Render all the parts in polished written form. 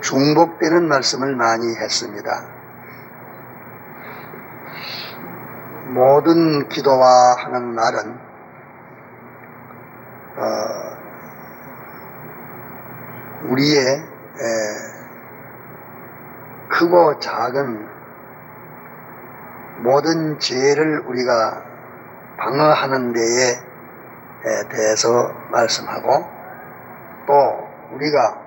중복되는 말씀을 많이 했습니다. 모든 기도와 하는 말은 우리의 크고 작은 모든 죄를 우리가 방어하는 데에 대해서 말씀하고, 또 우리가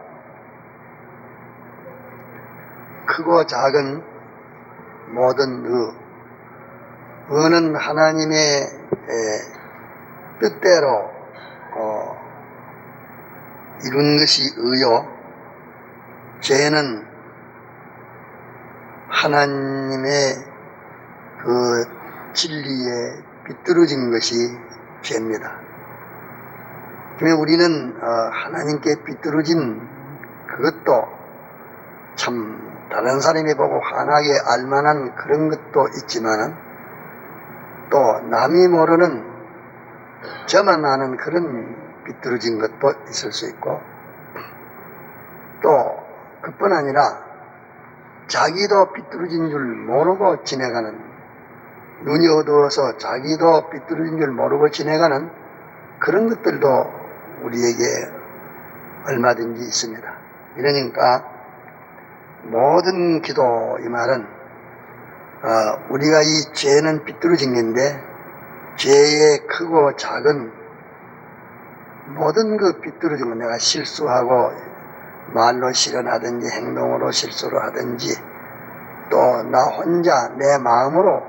크고 작은 모든 의는 하나님의 뜻대로 이룬 것이 의요, 죄는 하나님의 그 진리에 비뚤어진 것이 죄입니다. 그러면 우리는 하나님께 비뚤어진 그것도 참 다른 사람이 보고 환하게 알만한 그런 것도 있지만은, 또 남이 모르는 저만 아는 그런 비뚤어진 것도 있을 수 있고, 또 그뿐 아니라 자기도 비뚤어진 줄 모르고 지내가는, 눈이 어두워서 자기도 비뚤어진 줄 모르고 지내가는 그런 것들도 우리에게 얼마든지 있습니다. 이러니까 모든 기도, 이 말은 우리가 이 죄는 비뚤어진 건데, 죄의 크고 작은 모든 그 비뚤어진 거, 내가 실수하고 말로 실언하든지 행동으로 실수를 하든지, 또 나 혼자 내 마음으로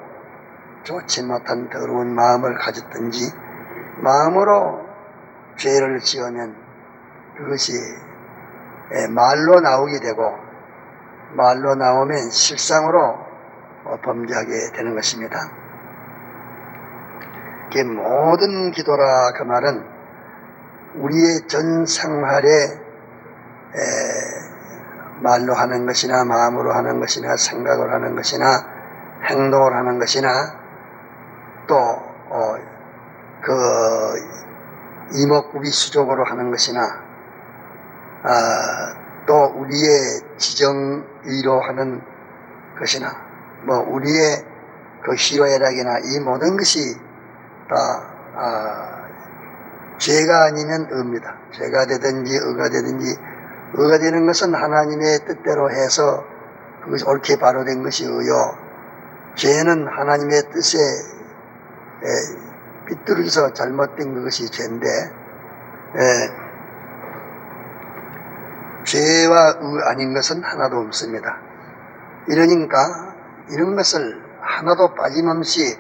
좋지 못한 더러운 마음을 가졌든지, 마음으로 죄를 지으면 그것이 말로 나오게 되고, 말로 나오면 실상으로 범죄하게 되는 것입니다. 그 모든 기도라, 그 말은 우리의 전 생활에 말로 하는 것이나 마음으로 하는 것이나 생각을 하는 것이나 행동을 하는 것이나, 또 그 이목구비 수족으로 하는 것이나, 또 우리의 지정의로 하는 것이나, 우리의 그 희로애락이나, 이 모든 것이 다 죄가 아니면 의입니다. 죄가 되든지 의가 되든지, 의가 되는 것은 하나님의 뜻대로 해서 그것이 옳게 바로 된 것이 의요, 죄는 하나님의 뜻에 비뚤어져서 잘못된 그것이 죄인데, 죄와 의 아닌 것은 하나도 없습니다. 이러니까 이런 것을 하나도 빠짐없이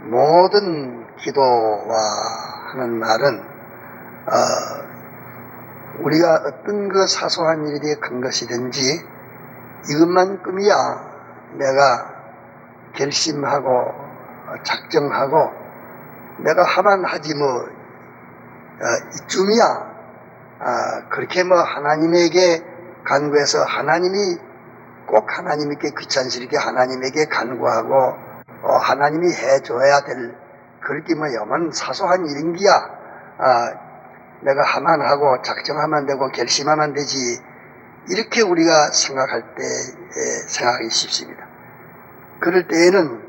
모든 기도와 하는 말은 우리가 어떤 그 사소한 일이 큰 것이든지 이것만큼이야 내가 결심하고 작정하고 내가 하면 하지 이쯤이야 그렇게 하나님에게 간구해서 하나님이 꼭 하나님께 귀찮스럽게 하나님에게 간구하고 하나님이 해줘야 될 그렇게 요만 사소한 일인기야 내가 하면 하고 작정하면 되고 결심하면 되지, 이렇게 우리가 생각할 때 생각하기 쉽습니다. 그럴 때에는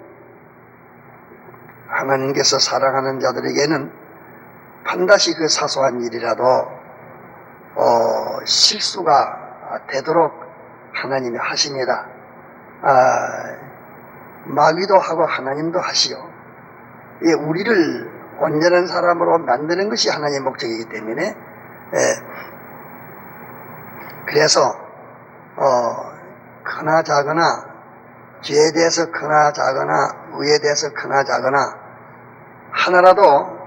하나님께서 사랑하는 자들에게는 반드시 그 사소한 일이라도 실수가 되도록 하나님이 하십니다. 마귀도 하고 하나님도 하시오. 우리를 온전한 사람으로 만드는 것이 하나님의 목적이기 때문에, 그래서 크나 작으나, 죄에 대해서 크나 작으나, 의에 대해서 크나 작으나 하나라도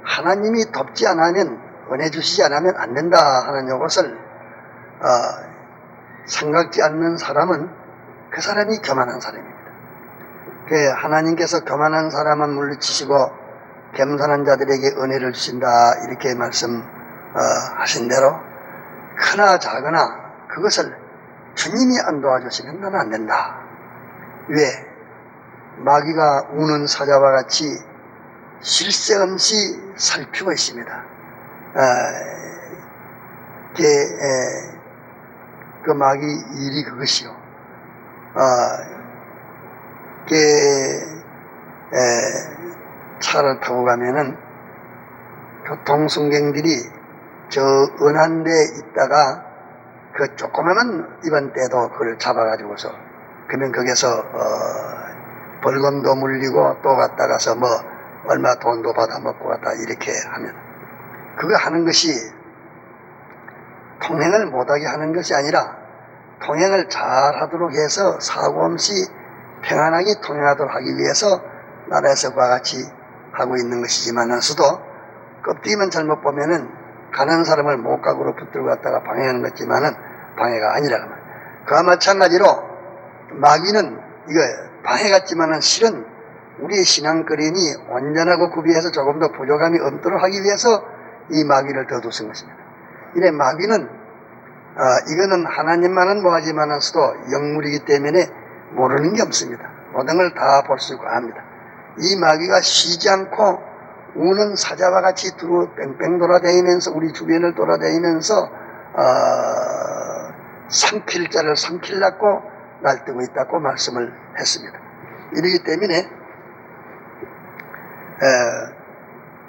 하나님이 돕지 않으면, 은혜 주시지 않으면 안 된다 하는 이것을 생각지 않는 사람은 그 사람이 교만한 사람입니다. 하나님께서 교만한 사람은 물리치시고 겸손한 자들에게 은혜를 주신다, 이렇게 말씀하신 대로 크나 작으나 그것을 주님이 안 도와주시면 나는 안 된다. 왜? 마귀가 우는 사자와 같이 쉴 새 없이 살피고 있습니다. 그 마귀 일이 그것이요. 차를 타고 가면은 교통순경들이 저 은한 데 있다가 그 조그마한 이번대도 그걸 잡아가지고서 그러면 거기서 벌금도 물리고 또 갔다 가서 뭐 얼마 돈도 받아 먹고 갔다 이렇게 하면 그거 하는 것이 통행을 못하게 하는 것이 아니라 통행을 잘 하도록 해서 사고 없이 평안하게 통행하도록 하기 위해서 나라에서 그와 같이 하고 있는 것이지만서도 껍데기만 잘못 보면은 가는 사람을 목각으로 붙들고 갔다가 방해하는 것지만은 방해가 아니라 말이야. 그와 마찬가지로 마귀는 이거 방해 같지만은 실은 우리의 신앙거림이 온전하고 구비해서 조금 더 부족함이 없도록 하기 위해서 이 마귀를 더 두신 것입니다. 이래 마귀는 이거는 하나님만은 뭐하지만서도 영물이기 때문에 모르는 게 없습니다. 모든 걸 다 볼 수 있고 합니다. 이 마귀가 쉬지 않고 우는 사자와 같이 두루 뺑뺑 돌아다니면서 우리 주변을 돌아다니면서 삼킬 자를 삼킬라고 날뛰고 있다고 말씀을 했습니다. 이러기 때문에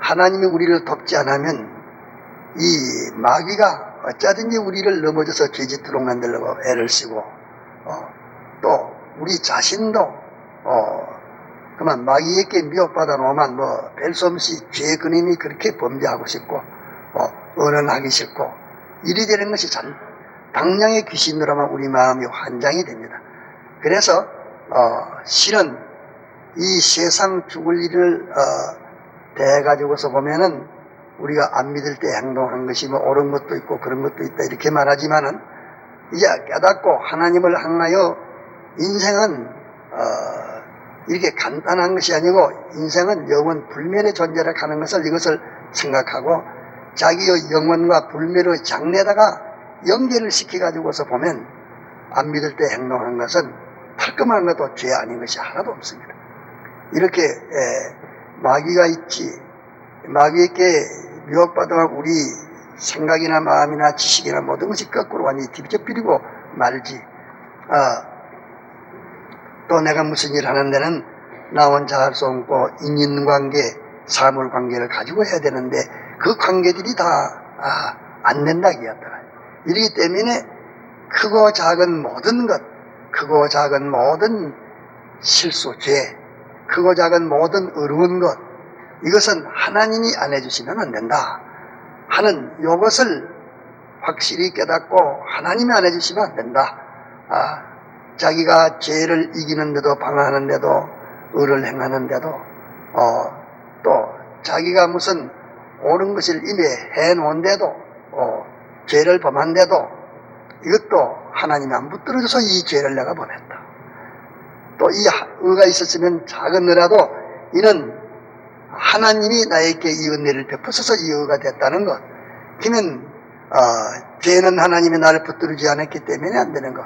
하나님이 우리를 돕지 않으면 이 마귀가 어쩌든지 우리를 넘어져서 죄짓도록 만들려고 애를 쓰고 또 우리 자신도 그만 마귀에게 미혹받아 놓으면 뭐 별 수 없이 죄의 근임이 그렇게 범죄하고 싶고 언언하기 싫고 일이 되는 것이 참 당량의 귀신으로만 우리 마음이 환장이 됩니다. 그래서 실은 이 세상 죽을 일을 대해가지고서 보면은 우리가 안 믿을 때 행동한 것이 뭐 옳은 것도 있고 그런 것도 있다 이렇게 말하지만은 이제 깨닫고 하나님을 향하여 인생은 이렇게 간단한 것이 아니고 인생은 영원 불멸의 존재를 하는 것을 이것을 생각하고 자기의 영혼과 불멸의 장래에다가 연계를 시켜가지고서 보면 안 믿을 때 행동한 것은 탈끔한 것도 죄 아닌 것이 하나도 없습니다. 이렇게 마귀가 있지 마귀에게 미혹받아 우리 생각이나 마음이나 지식이나 모든 것이 거꾸로 완전히 뒤집어버리고 말지 또 내가 무슨 일 하는 데는 나 혼자 할 수 없고 인연관계, 사물관계를 가지고 해야 되는데 그 관계들이 다 안 된다 이야기하더라. 이러기 때문에 크고 작은 모든 것, 크고 작은 모든 실수, 죄, 크고 작은 모든 어려운 것 이것은 하나님이 안 해주시면 안 된다 하는 이것을 확실히 깨닫고 하나님이 안 해주시면 안 된다. 자기가 죄를 이기는데도 방어하는데도 의를 행하는데도 또 자기가 무슨 옳은 것을 이미 해놓은데도 죄를 범한데도 이것도 하나님이 안 붙들어줘서 이 죄를 내가 범했다. 또 이 의가 있었으면 작은 의라도 이는 하나님이 나에게 이 은혜를 베푸셔서 이 의가 됐다는 것. 그러면 죄는 하나님이 나를 붙들지 않았기 때문에 안 되는 것.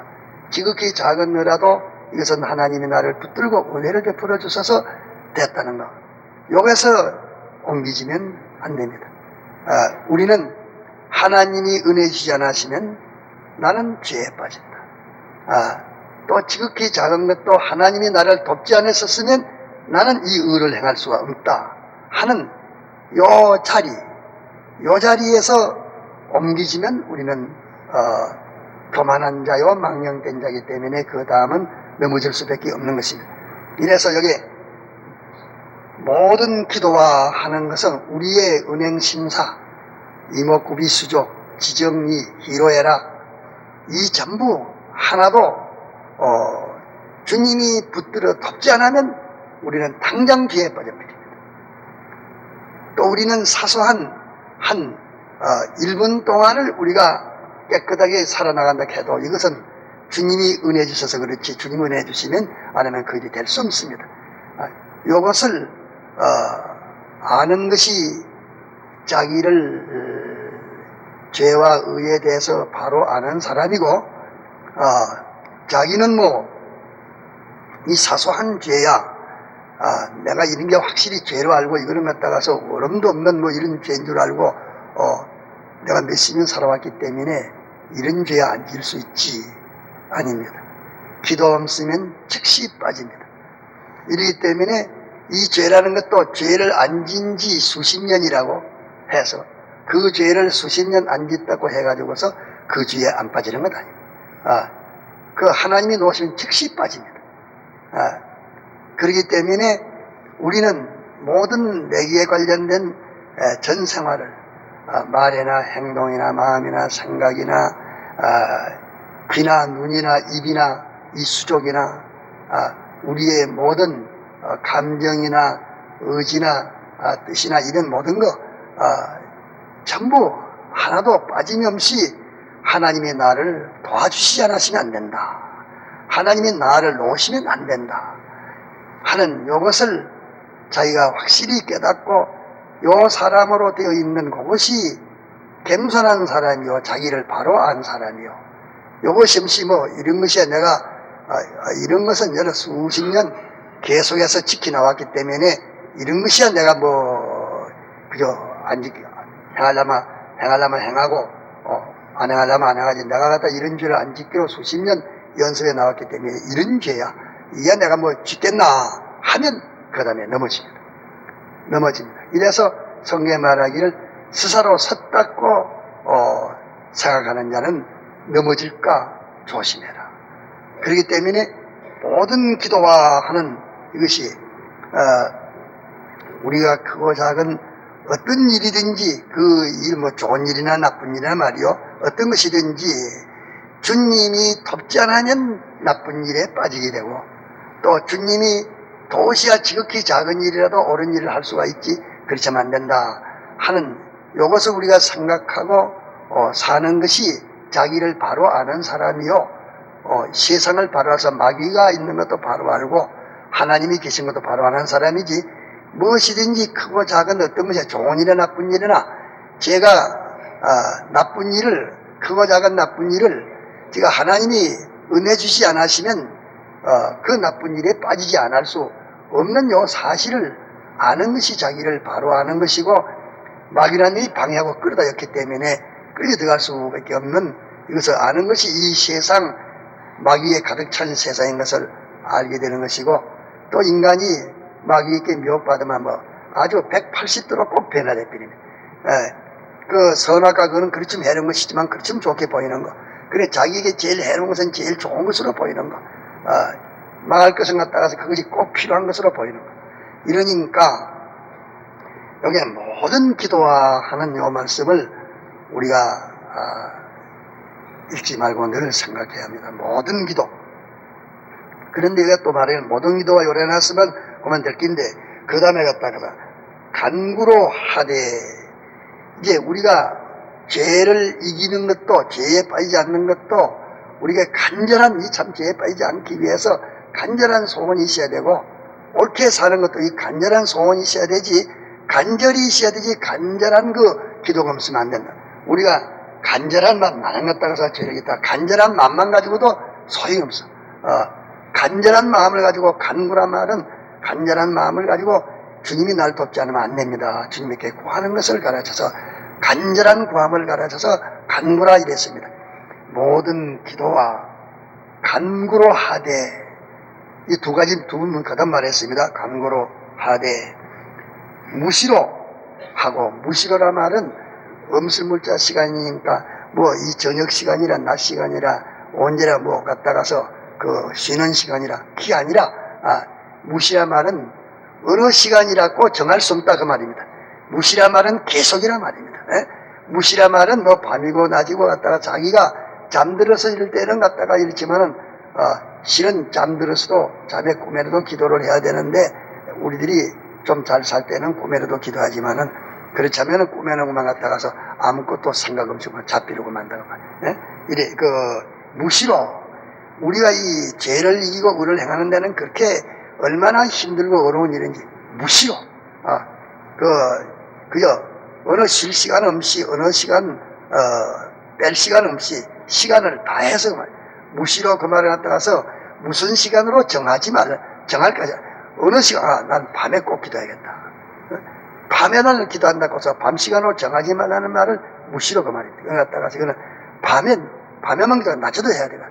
지극히 작은 의라도 이것은 하나님이 나를 붙들고 은혜를 베풀어 주셔서 됐다는 것. 여기서 옮기지면 안 됩니다. 우리는 하나님이 은혜 주지 않으시면 나는 죄에 빠진다. 또 지극히 작은 것도 하나님이 나를 돕지 않았었으면 나는 이 의를 행할 수가 없다 하는 요 자리에서 옮기지면 우리는 교만한 자요 망령된 자이기 때문에 그 다음은 넘어질 수밖에 없는 것입니다. 이래서 여기 모든 기도와 하는 것은 우리의 은행심사, 이목구비 수족, 지정리, 희로애락 이 전부 하나도 주님이 붙들어 돕지 않으면 우리는 당장 뒤에 빠져버립니다. 또 우리는 사소한 한 1분 동안을 우리가 깨끗하게 살아나간다 해도 이것은 주님이 은혜 주셔서 그렇지 주님 은혜 주시면 안 하면 그 일이 될 수 없습니다. 이것을 아는 것이 자기를 죄와 의에 대해서 바로 아는 사람이고 자기는 뭐 이 사소한 죄야 내가 이런 게 확실히 죄로 알고 이거는 갖다가서 어림도 없는 뭐 이런 죄인 줄 알고 내가 몇십 년 살아왔기 때문에 이런 죄에 안 질 수 있지. 아닙니다. 기도 없으면 즉시 빠집니다. 이러기 때문에 이 죄라는 것도 죄를 안 진 지 수십 년이라고 해서 그 죄를 수십 년 안 짓다고 해가지고서 그 죄에 안 빠지는 것 아닙니다. 그 하나님이 놓으시면 즉시 빠집니다. 그렇기 때문에 우리는 모든 내기에 관련된 전 생활을 말이나 행동이나 마음이나 생각이나 귀나 눈이나 입이나 이 수족이나 우리의 모든 감정이나 의지나 뜻이나 이런 모든 거 전부 하나도 빠짐없이 하나님의 나를 도와주시지 않으시면 안 된다. 하나님의 나를 놓으시면 안 된다 하는 이것을 자기가 확실히 깨닫고 요 사람으로 되어 있는 그것이 겸손한 사람이요 자기를 바로 안 사람이요 요것이 없이 뭐 이런 것이야 내가 이런 것은 여러 수십 년 계속해서 지켜나왔기 때문에 이런 것이야 내가 뭐 그저 안 지켜 행하려면 행하고 안 행하려면 안 행하지 내가 갖다 이런 죄를 안 지키고 수십 년 연습해 나왔기 때문에 이런 죄야 이게 내가 뭐 짓겠나 하면 그 다음에 넘어집니다. 이래서 성경에 말하기를 스스로 섰다고 생각하는 자는 넘어질까 조심해라. 그렇기 때문에 모든 기도와 하는 이것이 우리가 크고 작은 어떤 일이든지 그 일 뭐 좋은 일이나 나쁜 일이나 말이요 어떤 것이든지 주님이 돕지 않으면 나쁜 일에 빠지게 되고 또 주님이 도시야 지극히 작은 일이라도 옳은 일을 할 수가 있지 그렇지만 안 된다 하는 이것을 우리가 생각하고 사는 것이 자기를 바로 아는 사람이요 세상을 바로 알아서 마귀가 있는 것도 바로 알고 하나님이 계신 것도 바로 아는 사람이지 무엇이든지 크고 작은 어떤 것이 좋은 일이나 나쁜 일이나 제가 나쁜 일을 크고 작은 나쁜 일을 제가 하나님이 은혜 주시지 않으시면 그 나쁜 일에 빠지지 않을 수 없는 요 사실을 아는 것이 자기를 바로 아는 것이고 마귀라는 일이 방해하고 끌어다였기 때문에 끌려 들어갈 수밖에 없는 이것을 아는 것이 이 세상 마귀에 가득 찬 세상인 것을 알게 되는 것이고 또 인간이 마귀에게 미혹받으면 뭐 아주 180도로 꼭 변화돼 버립니다. 그 선악과 그는 그렇지만 해로운 것이지만 그렇지만 좋게 보이는 거 그래 자기에게 제일 해로운 것은 제일 좋은 것으로 보이는 거 망할 것은 갖다가서 그것이 꼭 필요한 것으로 보이는 거 이러니까 여기에 모든 기도와 하는 요 말씀을 우리가 읽지 말고 늘 생각해야 합니다. 모든 기도. 그런데 이거 또 말해요. 모든 기도와 요래놨으면 그만 될 긴데 그 다음에 갖다가 간구로 하되 이제 우리가 죄를 이기는 것도 죄에 빠지지 않는 것도 우리가 간절한 이 참 죄에 빠지지 않기 위해서 간절한 소원이 있어야 되고 옳게 사는 것도 이 간절한 소원이 있어야 되지 간절히 있어야 되지 간절한 그 기도가 없으면 안 된다. 우리가 간절한 마음만 갖다가 해서 죄를 있다. 간절한 마음만 가지고도 소용이 없어. 간절한 마음을 가지고 간구란 말은 간절한 마음을 가지고 주님이 날 돕지 않으면 안 됩니다. 주님에게 구하는 것을 가르쳐서 간절한 구함을 가르쳐서 간구라 이랬습니다. 모든 기도와 간구로 하되 이 두 가지 두 분 거듭 말했습니다. 간구로 하되 무시로 하고 무시로라 말은 음술물자 시간이니까 뭐 이 저녁 시간이라 낮 시간이라 언제나 뭐 갔다 가서 그 쉬는 시간이라 그게 아니라 무시라 말은 어느 시간이라고 정할 수 없다 그 말입니다. 무시라 말은 계속이라 말입니다. 무시라 말은 뭐 밤이고 낮이고 갔다가 자기가 잠들어서 이럴 때는 갔다가 이렇지만은 실은 잠들어서도 잠에 꿈에라도 기도를 해야 되는데 우리들이 좀 잘 살 때는 꿈에라도 기도하지만은 그렇지 않으면 꿈에는 그만 갔다가서 아무것도 생각 없이 그만 잡히려고 만다고 이래 그 무시로 우리가 이 죄를 이기고 의를 행하는 데는 그렇게 얼마나 힘들고 어려운 일인지 무시로 그저 어느 쉴 시간 없이 어느 시간 뺄 시간 없이 시간을 다 해서 무시로 그 말을 갖다가서 무슨 시간으로 정하지 말라 정할 거지 어느 시간 난 밤에 꼭 기도해야겠다 밤에 날 기도한다고 해서 밤 시간으로 정하지 말라는 말을 무시로 그 말입니다. 그걸 갖다가 이거는 밤에만 기도, 낮에도 해야 돼요.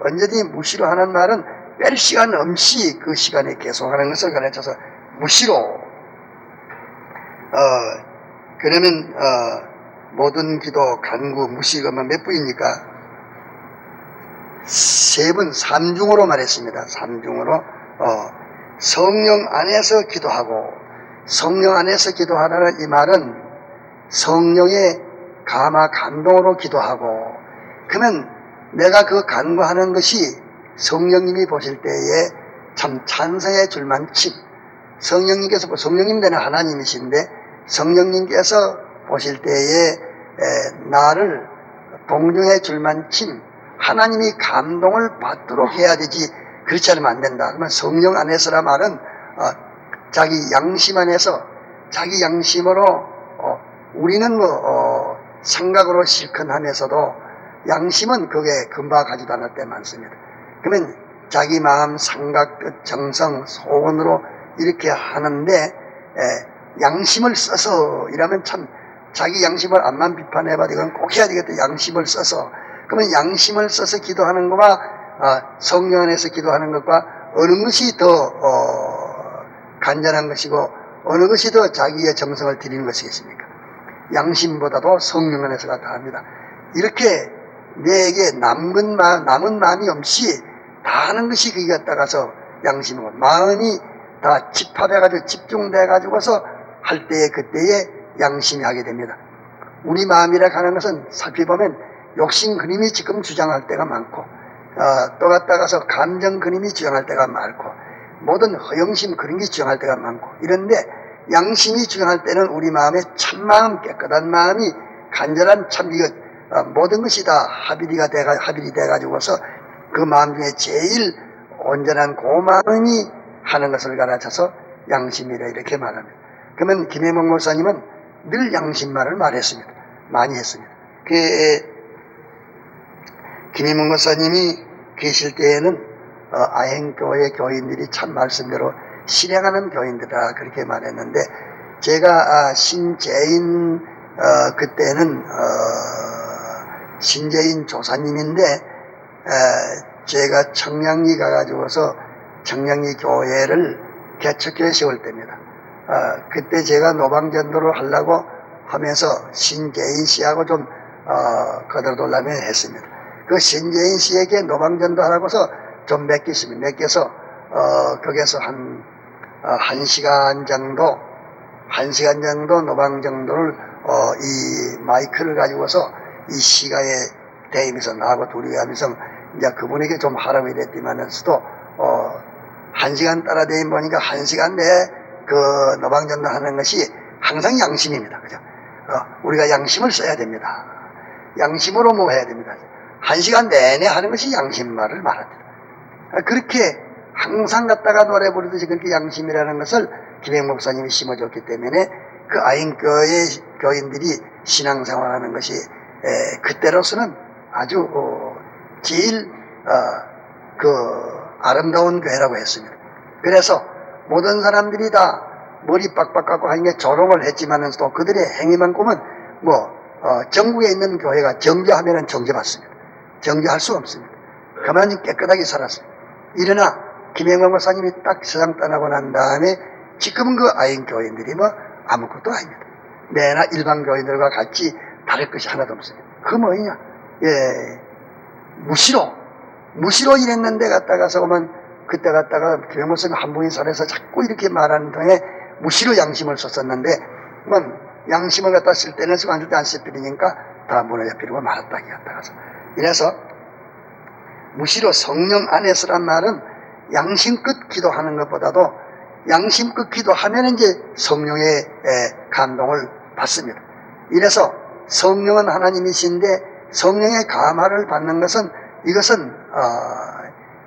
언제든지 무시로 하는 말은 뺄 시간 없이 그 시간에 계속하는 것을 가르쳐서 무시로. 그러면 모든 기도, 간구, 무시, 그러면 몇 부입니까? 세 번, 삼중으로 말했습니다. 삼중으로. 성령 안에서 기도하고, 성령 안에서 기도하라는 이 말은 성령의 감화, 감동으로 기도하고, 그러면 내가 그 간구하는 것이 성령님이 보실 때에 참 찬성해 줄 만큼, 성령님께서, 성령님 되는 하나님이신데, 성령님께서 보실 때에 나를 동정해 줄 만큼 하나님이 감동을 받도록 해야 되지, 그렇지 않으면 안 된다. 그러면 성령 안에서라 말은 자기 양심 안에서, 자기 양심으로 우리는 생각으로 실컷 하면서도 양심은 그게 금방 가지도 않을 때 많습니다. 그러면 자기 마음, 생각, 뜻, 정성, 소원으로 이렇게 하는데 양심을 써서 이러면 참 자기 양심을 암만 비판해봐도 이건 꼭 해야 되겠다. 양심을 써서. 그러면 양심을 써서 기도하는 것과 성령 안에서 기도하는 것과 어느 것이 더 간절한 것이고 어느 것이 더 자기의 정성을 드리는 것이겠습니까? 양심보다도 성령 안에서가 다합니다. 이렇게 내게 남은 마음이 없이 다 하는 것이 거기 갖다가서 양심이고, 마음이 다 집합해가지고 집중돼가지고서 할 때에 그때에 양심이 하게 됩니다. 우리 마음이라 하는 것은 살펴보면 욕심 그림이 지금 주장할 때가 많고, 또 갖다가서 감정 그림이 주장할 때가 많고, 모든 허영심 그런 게 주장할 때가 많고, 이런데 양심이 주장할 때는 우리 마음의 참마음, 깨끗한 마음이 간절한 참 이거 모든 것이 다 합일이 돼가지고서 그 마음 중에 제일 온전한 그 마음이 하는 것을 가르쳐서 양심이라 이렇게 말합니다. 그러면 김혜몽 목사님은 늘 양심말을 말했습니다. 많이 했습니다. 김혜몽 목사님이 계실 때에는 아행교회 교인들이 참 말씀대로 실행하는 교인들이라 그렇게 말했는데, 제가 신재인 그때는 신재인 조사님인데 제가 청량리 가가지고서 청량리 교회를 개척교회 세울 때입니다. 그때 제가 노방전도를 하려고 하면서 신재인 씨하고 좀 거들돌라며 했습니다. 그 신재인 씨에게 노방전도 하라고서 좀 맡겨서 거기에서 한 시간 정도 노방전도를 이 마이크를 가지고서 이 시가에 대임해서 나하고 둘이 하면서 이제 그분에게 좀 하라고 이랬지만서도 한 시간 따라 대임 보니까 한 시간 내에 그 노방전도 하는 것이 항상 양심입니다. 그죠? 우리가 양심을 써야 됩니다. 양심으로 뭐 해야 됩니다. 한 시간 내내 하는 것이 양심말을 말합니다. 그렇게 항상 갖다가 노래 부르듯이 그렇게 양심이라는 것을 김행 목사님이 심어줬기 때문에 그 아인교회 교인들이 신앙생활하는 것이 그때로서는 아주 제일 그 아름다운 교회라고 했습니다. 그래서 모든 사람들이 다 머리 빡빡하고 하는 게 조롱을 했지만서도 그들의 행위만큼은 전국에 있는 교회가 정죄하면은 정죄받습니다. 정죄할 수 없습니다. 그만큼 깨끗하게 살았습니다. 일어나 김영광 목사님이 딱 세상 떠나고 난 다음에 지금은 그 아인 교인들이 아무것도 아닙니다. 내나 일반 교인들과 같이 다를 것이 하나도 없습니다. 그 뭐냐? 무시로 일했는데 갔다가서 오면 그때 갔다가 김영광 목사님 한 분이 살아서 자꾸 이렇게 말하는 동에 무시로 양심을 썼었는데 양심을 갖다 쓸 때는 쓰고 안 쓸 때니까 다 무너져 버리고 말았다 갔다가서 이래서 무시로 성령 안에서란 말은 양심껏 기도하는 것보다도 양심껏 기도하면 이제 성령의 감동을 받습니다. 이래서 성령은 하나님이신데 성령의 감화를 받는 것은 이것은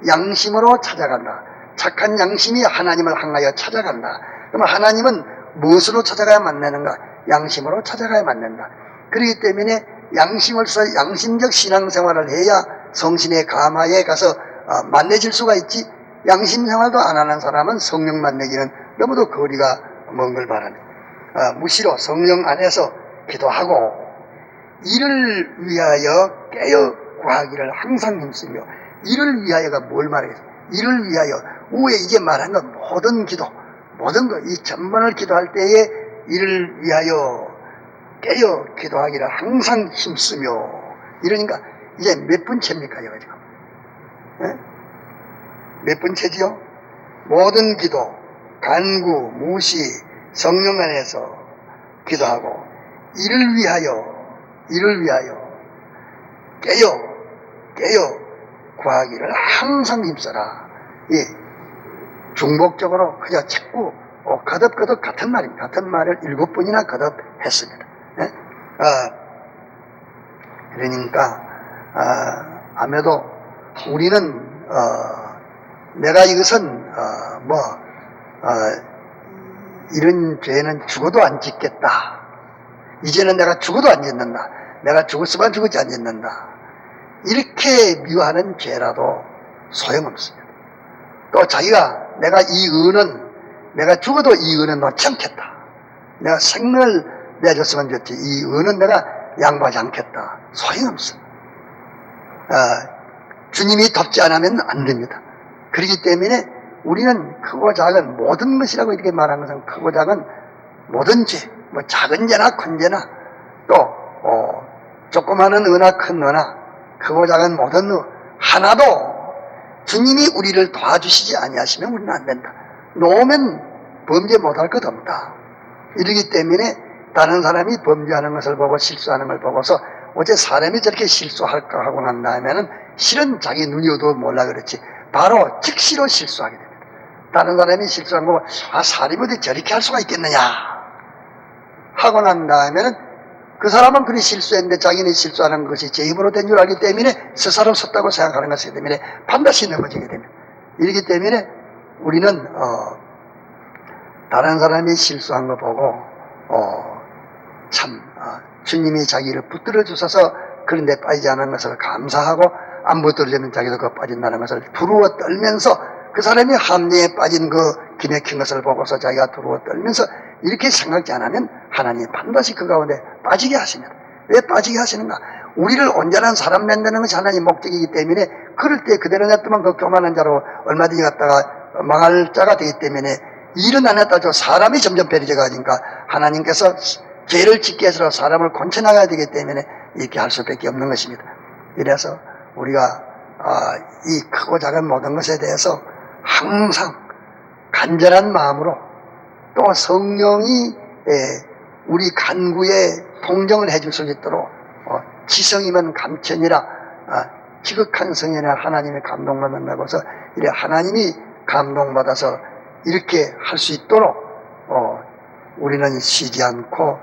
양심으로 찾아간다. 착한 양심이 하나님을 향하여 찾아간다. 그럼 하나님은 무엇으로 찾아가야 만나는가? 양심으로 찾아가야 만난다. 그렇기 때문에 양심을 써 양심적 신앙생활을 해야 성신의 감화에 가서 만나질 수가 있지, 양심 생활도 안 하는 사람은 성령 만나기는 너무도 거리가 먼 걸 말합니다. 무시로 성령 안에서 기도하고, 이를 위하여 깨어 구하기를 항상 힘쓰며, 이를 위하여가 뭘 말하겠어? 이를 위하여, 위에 이게 말하는 건 모든 기도, 모든 것, 이 전반을 기도할 때에 이를 위하여 깨어 기도하기를 항상 힘쓰며, 이러니까 이제 몇 분째입니까, 이거 지금? 네? 몇 분째지요? 모든 기도, 간구, 무시, 성령 안에서 기도하고, 이를 위하여 깨어 구하기를 항상 힘써라. 예, 중복적으로 그저 자꾸 거듭거듭 같은 말입니다. 같은 말을 7번이나 거듭했습니다. 예? 그러니까 아무래도 우리는 내가 이것은 이런 죄는 죽어도 안 짓겠다. 이제는 내가 죽어도 안 짓는다. 내가 죽었으면 죽었지 안 짓는다. 이렇게 미워하는 죄라도 소용없습니다. 또 자기가 내가 내가 죽어도 이 은은 놓지 않겠다. 내가 생명을 내줬으면 좋지. 이 은은 내가 양보하지 않겠다. 소용없습니다. 주님이 돕지 않으면 안 됩니다. 그렇기 때문에 우리는 크고 작은 모든 것이라고 이렇게 말한 것은 크고 작은 모든 죄, 뭐 작은 죄나 큰 죄나 또 조그마한 은나 큰 은나 크고 작은 모든 하나도 주님이 우리를 도와주시지 아니하시면 우리는 안 된다. 놓으면 범죄 못할 것 없다. 이러기 때문에 다른 사람이 범죄하는 것을 보고 실수하는 걸 보고서 어째 사람이 저렇게 실수할까 하고 난 다음에는 실은 자기 눈이 어두워 몰라 그렇지 바로 즉시로 실수하게 됩니다. 다른 사람이 실수한 거 사람이 어디 저렇게 할 수가 있겠느냐 하고 난 다음에는 그 사람은 그리 실수했는데 자기는 실수하는 것이 제 힘으로 된 줄 알기 때문에 스스로 섰다고 생각하는 것이기 때문에 반드시 넘어지게 됩니다. 이렇기 때문에 우리는 다른 사람이 실수한 거 보고 주님이 자기를 붙들어 주셔서 그런 데 빠지지 않은 것을 감사하고 안 붙들어지면 자기도 그 빠진다는 것을 두루워 떨면서 그 사람이 함정에 빠진 그 기맥힌 것을 보고서 자기가 두루워 떨면서 이렇게 생각지 않으면 하나님이 반드시 그 가운데 빠지게 하십니다. 왜 빠지게 하시는가? 우리를 온전한 사람 만드는 것이 하나님 목적이기 때문에 그럴 때 그대로 냅두면 그 교만한 자로 얼마든지 갔다가 망할 자가 되기 때문에 일은 안 했다 저 사람이 점점 배려져 가니까 하나님께서 죄를 짓게 해서 사람을 건쳐나가야 되기 때문에 이렇게 할 수밖에 없는 것입니다. 이래서 우리가 이 크고 작은 모든 것에 대해서 항상 간절한 마음으로 또 성령이 우리 간구에 동정을 해줄 수 있도록 지성이면 감천이라 지극한 성현에 하나님의 감동받는다고 해서 이래 하나님이 감동받아서 이렇게 할 수 있도록 우리는 쉬지 않고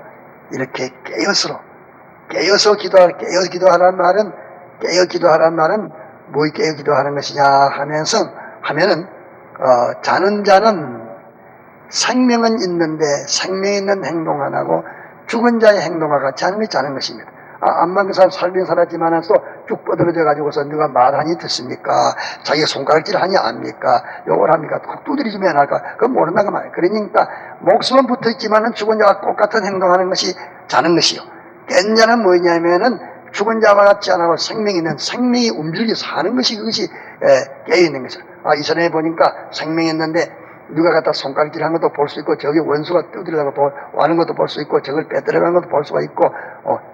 이렇게 깨어서 기도하라는 말은 뭐 깨어 기도하는 것이냐 하면은 자는 자는 생명은 있는데 생명 있는 행동 안 하고 죽은 자의 행동과 같이 하는 것이 자는 것입니다. 암만 그 사람 살긴 살았지만 쭉 뻗어져 가지고서 누가 말하니 듣습니까? 자기가 손가락질 하니 압니까? 욕을 합니까? 툭 두드리지면 안 할까? 그건 모른다고 말이에요. 그러니까 목숨은 붙어 있지만은 죽은 자와 똑같은 행동하는 것이 자는 것이요. 깬 자는 뭐냐면은 죽은 자와 같지 않고 생명이 움직여 사는 것이 그것이 깨어있는 것이죠. 이전에 보니까 생명이 있는데 누가 갖다 손가락질 한 것도 볼 수 있고 저기 원수가 떠들려고 와는 것도 볼 수 있고 저걸 빼들어가는 것도 볼 수가 있고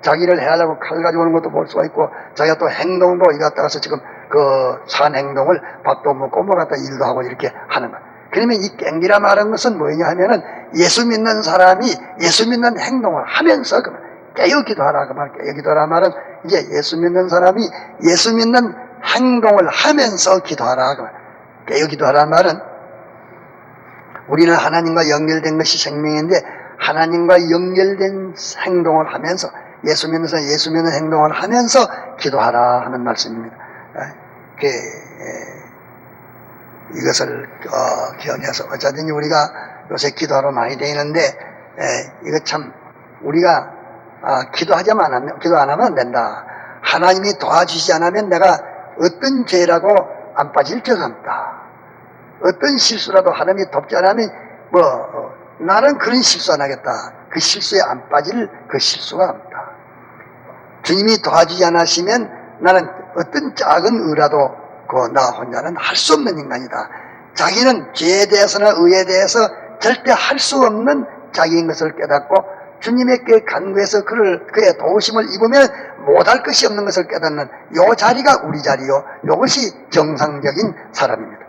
자기를 해하려고 칼 가지고 오는 것도 볼 수가 있고 자기가 또 행동도 이 갖다 가서 지금 그 산 행동을 밥도 먹고 뭐 갖다 일도 하고 이렇게 하는 것. 그러면 이 깽기라 말한 것은 뭐냐 하면은 예수 믿는 사람이 예수 믿는 행동을 하면서 깨어 기도하라 그 말. 깨어 기도하라 말은 이제 예수 믿는 사람이 예수 믿는 행동을 하면서 기도하라 그 말. 깨어 기도하라 말은 우리는 하나님과 연결된 것이 생명인데 하나님과 연결된 행동을 하면서 예수 믿는 행동을 하면서 기도하라 하는 말씀입니다. 이것을 기억해서 어쩌든지 우리가 요새 기도하러 많이 다니는데 이거 참 우리가 기도 안 하면 안 된다. 하나님이 도와주시지 않으면 내가 어떤 죄라고 안 빠질 적 없다. 어떤 실수라도 하나님이 돕지 않으면 나는 그런 실수 안 하겠다. 그 실수에 안 빠질 그 실수가 없다. 주님이 도와주지 않으시면 나는 어떤 작은 의라도 그 나 혼자는 할 수 없는 인간이다. 자기는 죄에 대해서나 의에 대해서 절대 할 수 없는 자기인 것을 깨닫고 주님에게 간구해서 그의 도우심을 입으면 못할 것이 없는 것을 깨닫는 요 자리가 우리 자리요. 이것이 정상적인 사람입니다.